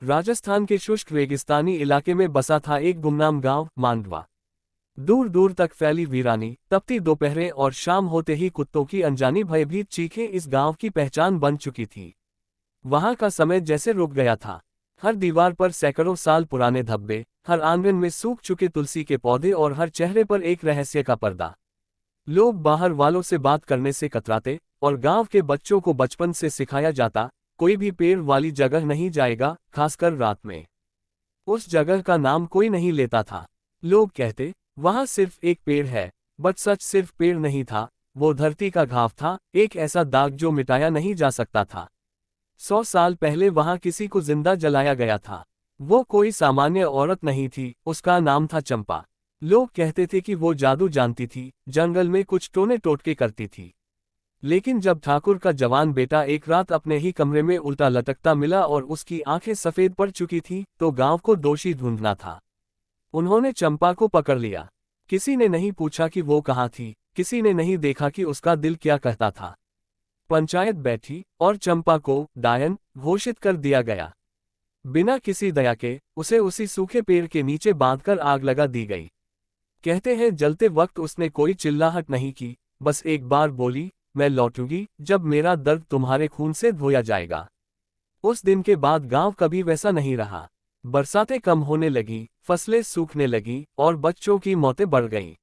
राजस्थान के शुष्क रेगिस्तानी इलाके में बसा था एक गुमनाम गांव मांडवा। दूर दूर तक फैली वीरानी, तपती दोपहरें और शाम होते ही कुत्तों की अनजानी भयभीत चीखें इस गांव की पहचान बन चुकी थी। वहां का समय जैसे रुक गया था। हर दीवार पर सैकड़ों साल पुराने धब्बे, हर आंगन में सूख चुके तुलसी के पौधे और हर चेहरे पर एक रहस्य का पर्दा। लोग बाहर वालों से बात करने से कतराते, और गांव के बच्चों को बचपन से सिखाया जाता, कोई भी पेड़ वाली जगह नहीं जाएगा, खासकर रात में। उस जगह का नाम कोई नहीं लेता था। लोग कहते, वहां सिर्फ एक पेड़ है, बट सच सिर्फ पेड़ नहीं था, वो धरती का घाव था, एक ऐसा दाग जो मिटाया नहीं जा सकता था। 100 साल पहले वहां किसी को जिंदा जलाया गया था। वो कोई सामान्य औरत नहीं थी, उसका नाम था चंपा। लोग कहते थे कि वो जादू जानती थी, जंगल में कुछ टोने टोटके करती थी। लेकिन जब ठाकुर का जवान बेटा एक रात अपने ही कमरे में उल्टा लटकता मिला और उसकी आंखें सफेद पड़ चुकी थी, तो गांव को दोषी ढूंढना था। उन्होंने चंपा को पकड़ लिया। किसी ने नहीं पूछा कि वो कहाँ थी, किसी ने नहीं देखा कि उसका दिल क्या कहता था। पंचायत बैठी और चंपा को डायन घोषित कर दिया गया। बिना किसी दया के उसे उसी सूखे पेड़ के नीचे बांधकर आग लगा दी गई। कहते हैं जलते वक्त उसने कोई चिल्लाहट नहीं की, बस एक बार बोली, मैं लौटूंगी जब मेरा दर्द तुम्हारे खून से धोया जाएगा। उस दिन के बाद गांव कभी वैसा नहीं रहा। बरसातें कम होने लगी, फसलें सूखने लगी और बच्चों की मौतें बढ़ गईं।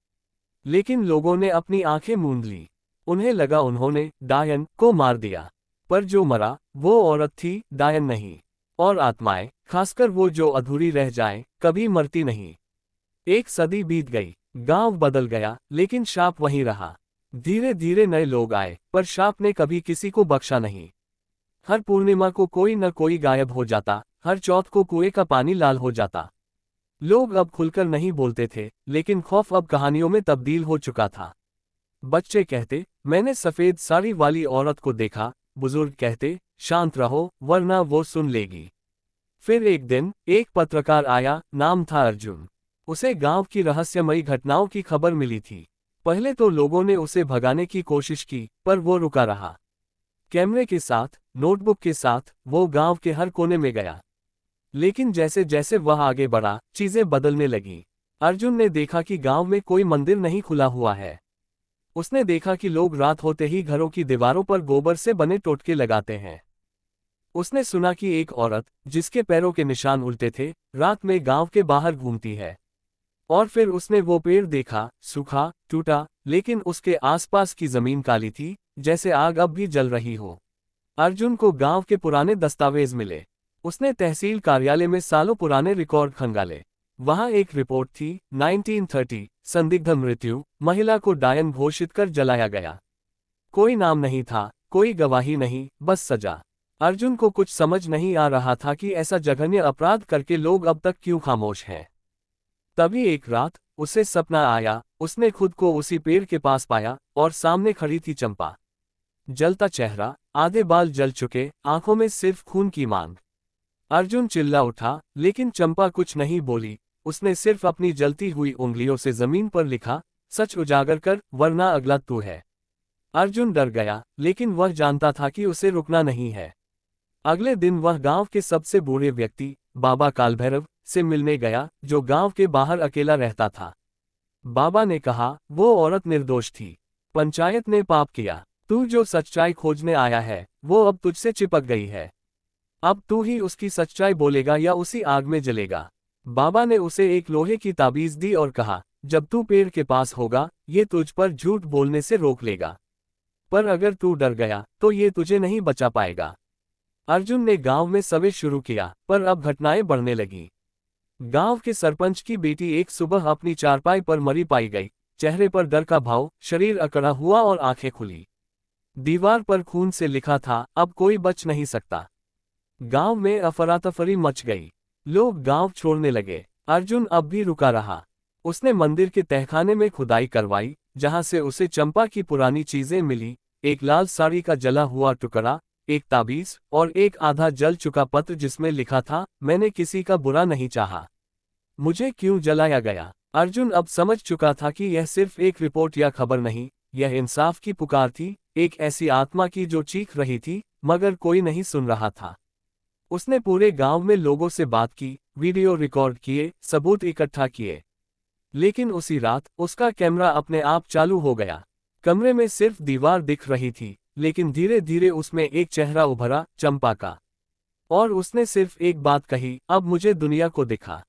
लेकिन लोगों ने अपनी आंखें मूंद ली। उन्हें लगा उन्होंने डायन को मार दिया। पर जो मरा वो औरत थी, डायन नहीं। और आत्माएं, खासकर वो जो अधूरी रह जाएं, कभी मरती नहीं। एक सदी बीत गई, गांव बदल गया, लेकिन शाप वहीं रहा। धीरे धीरे नए लोग आए, पर शाप ने कभी किसी को बख्शा नहीं। हर पूर्णिमा को कोई न कोई गायब हो जाता, हर चौथ को कुएं का पानी लाल हो जाता। लोग अब खुलकर नहीं बोलते थे, लेकिन खौफ अब कहानियों में तब्दील हो चुका था। बच्चे कहते, मैंने सफेद साड़ी वाली औरत को देखा। बुजुर्ग कहते, शांत रहो वरना वो सुन लेगी। फिर एक दिन एक पत्रकार आया, नाम था अर्जुन। उसे गांव की रहस्यमयी घटनाओं की खबर मिली थी। पहले तो लोगों ने उसे भगाने की कोशिश की, पर वो रुका रहा। कैमरे के साथ, नोटबुक के साथ वो गांव के हर कोने में गया। लेकिन जैसे जैसे वह आगे बढ़ा, चीजें बदलने लगीं। अर्जुन ने देखा कि गांव में कोई मंदिर नहीं खुला हुआ है। उसने देखा कि लोग रात होते ही घरों की दीवारों पर गोबर से बने टोटके लगाते हैं। उसने सुना कि एक औरत, जिसके पैरों के निशान उल्टे थे, रात में गांव के बाहर घूमती है। और फिर उसने वो पेड़ देखा, सूखा, टूटा, लेकिन उसके आसपास की जमीन काली थी, जैसे आग अब भी जल रही हो। अर्जुन को गांव के पुराने दस्तावेज मिले। उसने तहसील कार्यालय में सालों पुराने रिकॉर्ड खंगाले। वहां एक रिपोर्ट थी, 1930, संदिग्ध मृत्यु, महिला को डायन घोषित कर जलाया गया। कोई नाम नहीं था, कोई गवाही नहीं, बस सजा। अर्जुन को कुछ समझ नहीं आ रहा था कि ऐसा जघन्य अपराध करके लोग अब तक क्यों खामोश हैं। तभी एक रात उसे सपना आया। उसने खुद को उसी पेड़ के पास पाया और सामने खड़ी थी चंपा। जलता चेहरा, आधे बाल जल चुके, आंखों में सिर्फ खून की मांग। अर्जुन चिल्ला उठा, लेकिन चंपा कुछ नहीं बोली। उसने सिर्फ अपनी जलती हुई उंगलियों से जमीन पर लिखा, सच उजागर कर वरना अगला तू है। अर्जुन डर गया, लेकिन वह जानता था कि उसे रुकना नहीं है। अगले दिन वह गांव के सबसे बूढ़े व्यक्ति, बाबा कालभैरव, से मिलने गया, जो गांव के बाहर अकेला रहता था। बाबा ने कहा, वो औरत निर्दोष थी। पंचायत ने पाप किया। तू जो सच्चाई खोजने आया है, वो अब तुझसे चिपक गई है। अब तू ही उसकी सच्चाई बोलेगा या उसी आग में जलेगा। बाबा ने उसे एक लोहे की ताबीज दी और कहा, जब तू पेड़ के पास होगा, ये तुझ पर झूठ बोलने से रोक लेगा। पर अगर तू डर गया, तो ये तुझे नहीं बचा पाएगा। अर्जुन ने गांव में सवेर शुरू किया, पर अब घटनाएं बढ़ने लगीं। गांव के सरपंच की बेटी एक सुबह अपनी चारपाई पर मरी पाई गई, चेहरे पर डर का भाव, शरीर अकड़ा हुआ और आंखें खुली। दीवार पर खून से लिखा था, अब कोई बच नहीं सकता। गांव में अफरातफरी मच गई। लोग गांव छोड़ने लगे। अर्जुन अब भी रुका रहा। उसने मंदिर के तहखाने में खुदाई करवाई, जहां से उसे चंपा की पुरानी चीजें मिली, एक लाल साड़ी का जला हुआ टुकड़ा, एक ताबीज और एक आधा जल चुका पत्र जिसमें लिखा था, मैंने किसी का बुरा नहीं चाहा, मुझे क्यों जलाया गया। अर्जुन अब समझ चुका था कि यह सिर्फ एक रिपोर्ट या खबर नहीं, यह इंसाफ की पुकार थी, एक ऐसी आत्मा की जो चीख रही थी, मगर कोई नहीं सुन रहा था। उसने पूरे गांव में लोगों से बात की, वीडियो रिकॉर्ड किए, सबूत इकट्ठा किए। लेकिन उसी रात उसका कैमरा अपने आप चालू हो गया। कमरे में सिर्फ दीवार दिख रही थी, लेकिन धीरे धीरे उसमें एक चेहरा उभरा, चंपा का। और उसने सिर्फ एक बात कही, अब मुझे दुनिया को दिखा।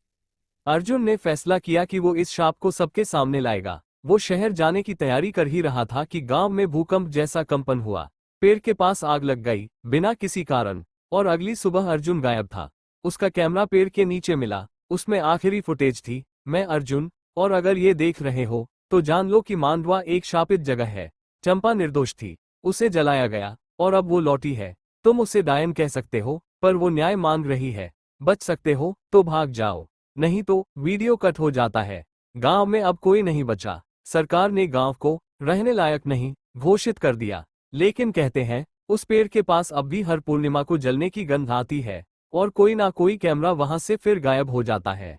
अर्जुन ने फैसला किया कि वो इस शाप को सबके सामने लाएगा। वो शहर जाने की तैयारी कर ही रहा था कि गांव में भूकंप जैसा कंपन हुआ। पेड़ के पास आग लग गई, बिना किसी कारण। और अगली सुबह अर्जुन गायब था। उसका कैमरा पेड़ के नीचे मिला, उसमें आखिरी फुटेज थी। मैं अर्जुन, और अगर ये देख रहे हो तो जान लो कि मांडवा एक शापित जगह है। चंपा निर्दोष थी, उसे जलाया गया, और अब वो लौटी है। तुम उसे डायन कह सकते हो, पर वो न्याय मांग रही है। बच सकते हो तो भाग जाओ, नहीं तो। वीडियो कट हो जाता है। गांव में अब कोई नहीं बचा। सरकार ने गांव को रहने लायक नहीं घोषित कर दिया। लेकिन कहते हैं उस पेड़ के पास अब भी हर पूर्णिमा को जलने की गंध आती है, और कोई ना कोई कैमरा वहां से फिर गायब हो जाता है।